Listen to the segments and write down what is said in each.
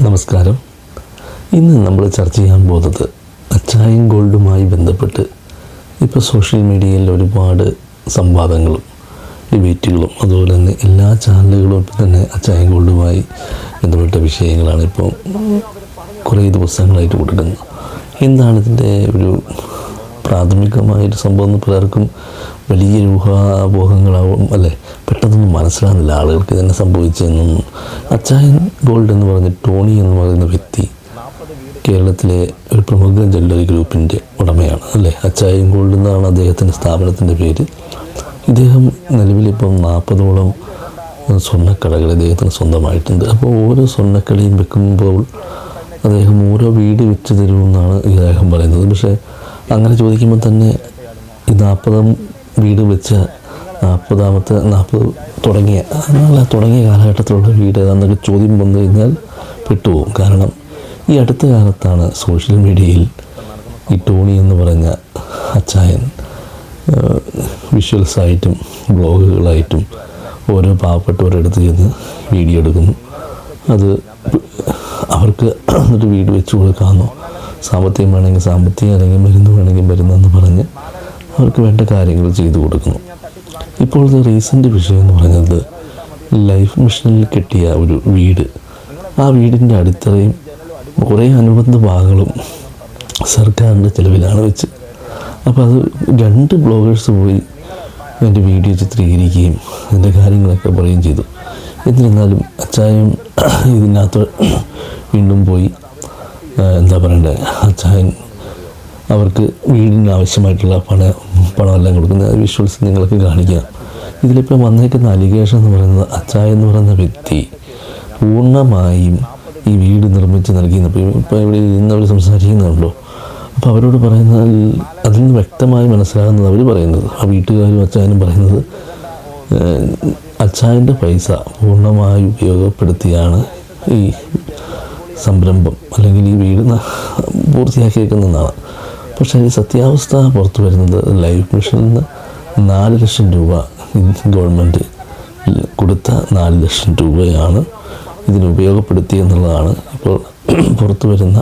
നമസ്കാരം. ഇന്ന് നമ്മൾ ചർച്ച ചെയ്യാൻ പോകുന്നത് അച്ചായൻ ഗോൾഡുമായി ബന്ധപ്പെട്ട് ഇപ്പോൾ സോഷ്യൽ മീഡിയയിൽ ഒരുപാട് സംവാദങ്ങളും ഡിബേറ്റുകളും അതുപോലെ തന്നെ എല്ലാ ചാനലുകളും തന്നെ അച്ചായൻ ഗോൾഡുമായി ബന്ധപ്പെട്ട വിഷയങ്ങളാണ് ഇപ്പോൾ കുറേ ദിവസങ്ങളായിട്ട് കൊടുക്കുന്നത്. എന്താണ് ഇതിൻ്റെ ഒരു പ്രാഥമികമായൊരു സംഭവം എന്ന് പലർക്കും വലിയ ഊഹാപോഹങ്ങളാവും അല്ലേ, പെട്ടെന്നൊന്നും മനസ്സിലാകുന്നില്ല ആളുകൾക്ക് ഇതെന്നെ സംഭവിച്ചതെന്നൊന്നും. അച്ചായൻ ഗോൾഡ് എന്ന് പറഞ്ഞ ടോണി എന്ന് പറയുന്ന വ്യക്തി കേരളത്തിലെ ഒരു പ്രമുഖ ജ്വല്ലറി ഗ്രൂപ്പിൻ്റെ ഉടമയാണ് അല്ലേ. അച്ചായൻ ഗോൾഡ് എന്നാണ് അദ്ദേഹത്തിൻ്റെ സ്ഥാപനത്തിൻ്റെ പേര്. ഇദ്ദേഹം നിലവിലിപ്പം 40ഓളം സ്വർണ്ണക്കടകൾ അദ്ദേഹത്തിന് സ്വന്തമായിട്ടുണ്ട്. അപ്പോൾ ഓരോ സ്വർണ്ണക്കടയും വെക്കുമ്പോൾ അദ്ദേഹം ഓരോ വീട് വെച്ച് തരുമെന്നാണ് ഇദ്ദേഹം പറയുന്നത്. പക്ഷേ അങ്ങനെ ചോദിക്കുമ്പോൾ തന്നെ ഈ 40 വീട് വെച്ച 40 തുടങ്ങിയ കാലഘട്ടത്തിലുള്ള വീട് ഏതാണ്ടൊക്കെ ചോദ്യം വന്നു കഴിഞ്ഞാൽ പെട്ടുപോകും. കാരണം ഈ അടുത്ത കാലത്താണ് സോഷ്യൽ മീഡിയയിൽ ഈ ടോണി എന്ന് പറഞ്ഞ അച്ചായൻ വിഷ്വൽസായിട്ടും ബ്ലോഗുകളായിട്ടും ഓരോ പാവപ്പെട്ടവരെടുത്ത് ചെന്ന് വീഡിയോ എടുക്കുന്നു. അത് അവർക്ക് എന്നിട്ട് വീട് വെച്ച് കൊടുക്കാമെന്നോ, സാമ്പത്തികം വേണമെങ്കിൽ സാമ്പത്തികം, അല്ലെങ്കിൽ മരുന്ന് വേണമെങ്കിൽ മരുന്നെന്ന് പറഞ്ഞ് അവർക്ക് വേണ്ട കാര്യങ്ങൾ ചെയ്തു കൊടുക്കുന്നു. ഇപ്പോഴത്തെ റീസെൻ്റ് വിഷയം എന്ന് പറയുന്നത് ലൈഫ് മിഷനിൽ കിട്ടിയ ഒരു വീട്, ആ വീടിൻ്റെ അടിത്തറയും കുറേ അനുബന്ധ ഭാഗങ്ങളും സർക്കാരിൻ്റെ ചിലവിലാണ് വെച്ച്. അപ്പോൾ അത് 2 ബ്ലോഗേഴ്സ് പോയി എൻ്റെ വീഡിയോ ചിത്രീകരിക്കുകയും അതിൻ്റെ കാര്യങ്ങളൊക്കെ പറയുകയും ചെയ്തു. എന്നിരുന്നാലും അച്ചായൻ ഇതിനകത്ത് വീണ്ടും പോയി എന്താ പറയണ്ടേ, അച്ചായൻ അവർക്ക് വീടിന് ആവശ്യമായിട്ടുള്ള പണമെല്ലാം കൊടുക്കുന്ന വിഷ്വൽസ് നിങ്ങൾക്ക് കാണിക്കാം. ഇതിലിപ്പോൾ വന്നേക്കുന്ന അലിഗേഷൻ എന്ന് പറയുന്നത് അച്ചായൻ എന്ന് പറയുന്ന വ്യക്തി പൂർണ്ണമായും ഈ വീട് നിർമ്മിച്ച് നൽകിയെന്ന് ഇപ്പോൾ ഇവിടെ ഇരുന്നവർ സംസാരിക്കുന്നുണ്ടല്ലോ. അപ്പോൾ അവരോട് പറയുന്നത് അതിൽ നിന്ന് വ്യക്തമായി മനസ്സിലാകുന്നത് അവർ പറയുന്നത്, ആ വീട്ടുകാരും അച്ചായനും പറയുന്നത് അച്ചായൻ്റെ പൈസ പൂർണ്ണമായി ഉപയോഗപ്പെടുത്തിയാണ് ഈ സംരംഭം അല്ലെങ്കിൽ ഈ വീട് പൂർത്തിയാക്കിയേക്കുന്നതാണ്. പക്ഷേ ഈ സത്യാവസ്ഥ പുറത്തു വരുന്നത് ലൈഫ് മിഷനിൽ നിന്ന് 4 ലക്ഷം രൂപ ഗവൺമെൻറ് കൊടുത്ത 4 ലക്ഷം രൂപയാണ് ഇതിന് ഉപയോഗപ്പെടുത്തിയെന്നുള്ളതാണ് ഇപ്പോൾ പുറത്തു വരുന്ന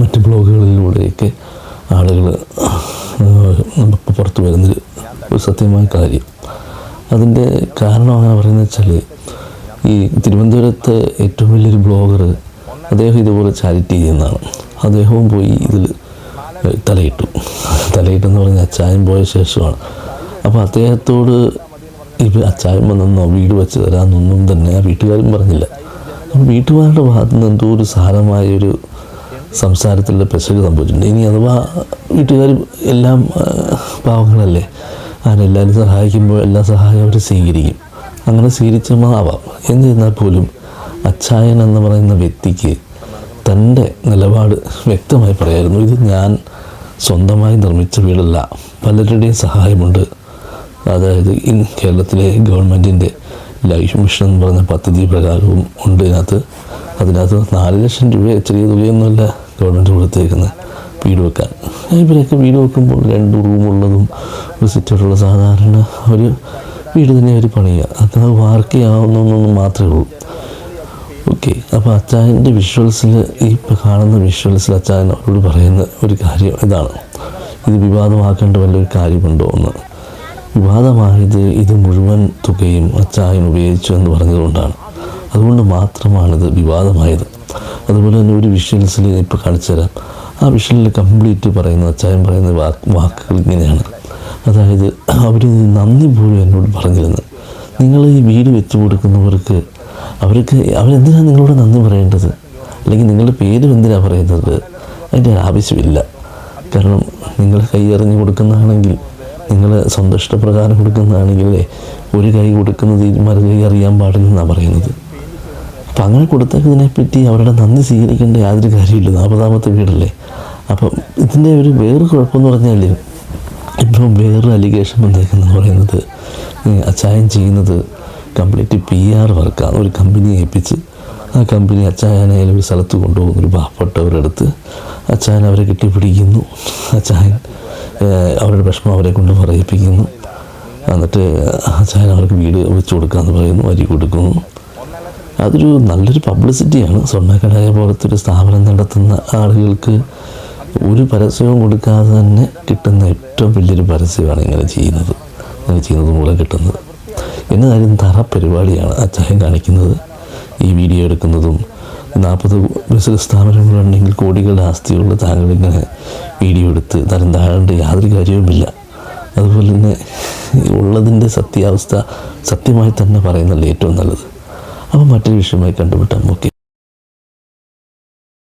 മറ്റ് ബ്ലോഗുകളിലൂടെയൊക്കെ ആളുകൾ നമുക്ക് പുറത്തു വരുന്നൊരു സത്യമായ കാര്യം. അതിൻ്റെ കാരണം അങ്ങനെ പറയുന്നത് വെച്ചാൽ ഈ തിരുവനന്തപുരത്ത് ഏറ്റവും വലിയൊരു ബ്ലോഗർ അദ്ദേഹം ഇതുപോലെ ചാരിറ്റി ചെയ്യുന്നതാണ്. അദ്ദേഹവും പോയി ഇതിൽ തലയിട്ടെന്ന് പറഞ്ഞാൽ അച്ചായൻ പോയ ശേഷമാണ്. അപ്പോൾ അദ്ദേഹത്തോട് അച്ചായൻ വന്നെന്നോ വീട് വെച്ച് തരാമെന്നൊന്നും തന്നെ ആ വീട്ടുകാരും പറഞ്ഞില്ല. അപ്പോൾ വീട്ടുകാരുടെ ഭാഗത്തു നിന്ന് എന്തോ ഒരു സാരമായൊരു സംസാരത്തിലുള്ള പെശക് സംഭവിച്ചിട്ടുണ്ട്. ഇനി അഥവാ വീട്ടുകാർ എല്ലാം പാവങ്ങളല്ലേ, അതിനെല്ലാവരും സഹായിക്കുമ്പോൾ എല്ലാ സഹായം അവർ സ്വീകരിക്കും. അങ്ങനെ സ്വീകരിച്ചമാവാം. എന്നിരുന്നാൽ പോലും അച്ചായൻ എന്ന് പറയുന്ന വ്യക്തിക്ക് തൻ്റെ നിലപാട് വ്യക്തമായി പറയായിരുന്നു. ഇത് ഞാൻ സ്വന്തമായി നിർമ്മിച്ച വീടല്ല, പലരുടെയും സഹായമുണ്ട്. അതായത് കേരളത്തിലെ ഗവൺമെൻറ്റിൻ്റെ ലൈഫ് മിഷൻ എന്ന് പറയുന്ന പദ്ധതി പ്രകാരവും ഉണ്ട് അതിനകത്ത് 4 ലക്ഷം രൂപ ചെറിയ തുകയൊന്നുമല്ല ഗവൺമെൻറ് കൊടുത്തേക്കുന്നത് വീട് വെക്കാൻ. ഇവരൊക്കെ വീട് വെക്കുമ്പോൾ 2 റൂമുള്ളതും ഒരു സിറ്റൗട്ടുള്ള സാധാരണ ഒരു വീട് തന്നെ അവർ പണിയുക. അത് വർക്ക് ചെയ്യാവുന്നതൊന്നും മാത്രമേ ഉള്ളൂ. ഓക്കെ. അപ്പോൾ അച്ചായൻ്റെ വിഷ്വൽസിൽ ഈ കാണുന്ന വിഷ്വൽസിൽ അച്ചായൻ അവരോട് പറയുന്ന ഒരു കാര്യം ഇതാണ്: ഇത് വിവാദമാക്കേണ്ട വല്ലൊരു കാര്യമുണ്ടോ എന്ന്. വിവാദമായത് ഇത് മുഴുവൻ തുകയും അച്ചായൻ ഉപയോഗിച്ചു എന്ന് പറഞ്ഞതുകൊണ്ടാണ്. അതുകൊണ്ട് മാത്രമാണിത് വിവാദമായത്. അതുപോലെ തന്നെ ഒരു വിഷ്വൽസിൽ ഇപ്പോൾ കാണിച്ചു തരാം. ആ വിഷ്വലിൽ കംപ്ലീറ്റ് പറയുന്ന അച്ചായൻ പറയുന്ന വാക്കുകൾ ഇങ്ങനെയാണ്. അതായത് അവർ നന്ദി പോലും എന്നോട് പറഞ്ഞിരുന്നു. നിങ്ങൾ ഈ വീട് വെച്ച് കൊടുക്കുന്നവർക്ക് അവരെന്തിനാണ് നിങ്ങളോട് നന്ദി പറയേണ്ടത്, അല്ലെങ്കിൽ നിങ്ങളുടെ പേരും എന്തിനാണ് പറയുന്നത്? അതിൻ്റെ ആവശ്യമില്ല. കാരണം നിങ്ങൾ കൈയെറിഞ്ഞ് കൊടുക്കുന്നതാണെങ്കിൽ, നിങ്ങൾ സ്വന്തം ഇഷ്ടപ്രകാരം കൊടുക്കുന്നതാണെങ്കിലേ ഒരു കൈ കൊടുക്കുന്നത് മറു കൈ അറിയാൻ പാടില്ലെന്നാണ് പറയുന്നത്. അപ്പം അങ്ങനെ കൊടുത്തതിനെപ്പറ്റി അവരുടെ നന്ദി സ്വീകരിക്കേണ്ട യാതൊരു കാര്യമില്ല. 40ാമത്തെ വീടല്ലേ. അപ്പം ഇതിൻ്റെ ഒരു വേറൊരു കുഴപ്പമെന്ന് പറഞ്ഞാൽ ഇപ്പം വേറൊരു അലിഗേഷൻ വന്നേക്കുന്നതെന്ന് പറയുന്നത് അച്ചായൻ ചെയ്യുന്നത് കംപ്ലീറ്റ് PR വർക്കാണ്. ഒരു കമ്പനിയെ ഏൽപ്പിച്ച് ആ കമ്പനി അച്ചായനെ ഒരു സ്ഥലത്ത് കൊണ്ടുപോകുന്നു, ഒരു പാവപ്പെട്ടവരെടുത്ത് അച്ചായൻ അവരെ കെട്ടിപ്പിടിക്കുന്നു. അച്ചായൻ അവരുടെ വിഷമം അവരെ കൊണ്ട് പറയിപ്പിക്കുന്നു. എന്നിട്ട് അച്ചായൻ അവർക്ക് വീട് വെച്ച് കൊടുക്കാമെന്ന് പറയുന്നു, അരി കൊടുക്കുന്നു. അതൊരു നല്ലൊരു പബ്ലിസിറ്റിയാണ്. സ്വർണ്ണക്കടയെ പോലത്തെ ഒരു സ്ഥാപനം നടത്തുന്ന ആളുകൾക്ക് ഒരു പരസ്യവും കൊടുക്കാതെ തന്നെ കിട്ടുന്ന ഏറ്റവും വലിയൊരു പരസ്യമാണ് ഇങ്ങനെ ചെയ്യുന്നത് മൂലം കിട്ടുന്നത്. എന്നാലും തറ പരിപാടിയാണ് അച്ചായൻ കാണിക്കുന്നത്. ഈ വീഡിയോ എടുക്കുന്നതും 40 ബിസിനസ് സ്ഥാപനങ്ങളുണ്ടെങ്കിൽ കോടികളുടെ ആസ്തിയുള്ള താങ്കളിങ്ങനെ വീഡിയോ എടുത്ത് തരം താഴേണ്ട യാതൊരു കാര്യവുമില്ല. അതുപോലെ തന്നെ ഉള്ളതിൻ്റെ സത്യാവസ്ഥ സത്യമായി തന്നെ പറയുന്നതല്ലേ ഏറ്റവും നല്ലത്. അപ്പോൾ മറ്റൊരു വിഷയമായി കണ്ടുമുട്ടാം. ഓക്കെ.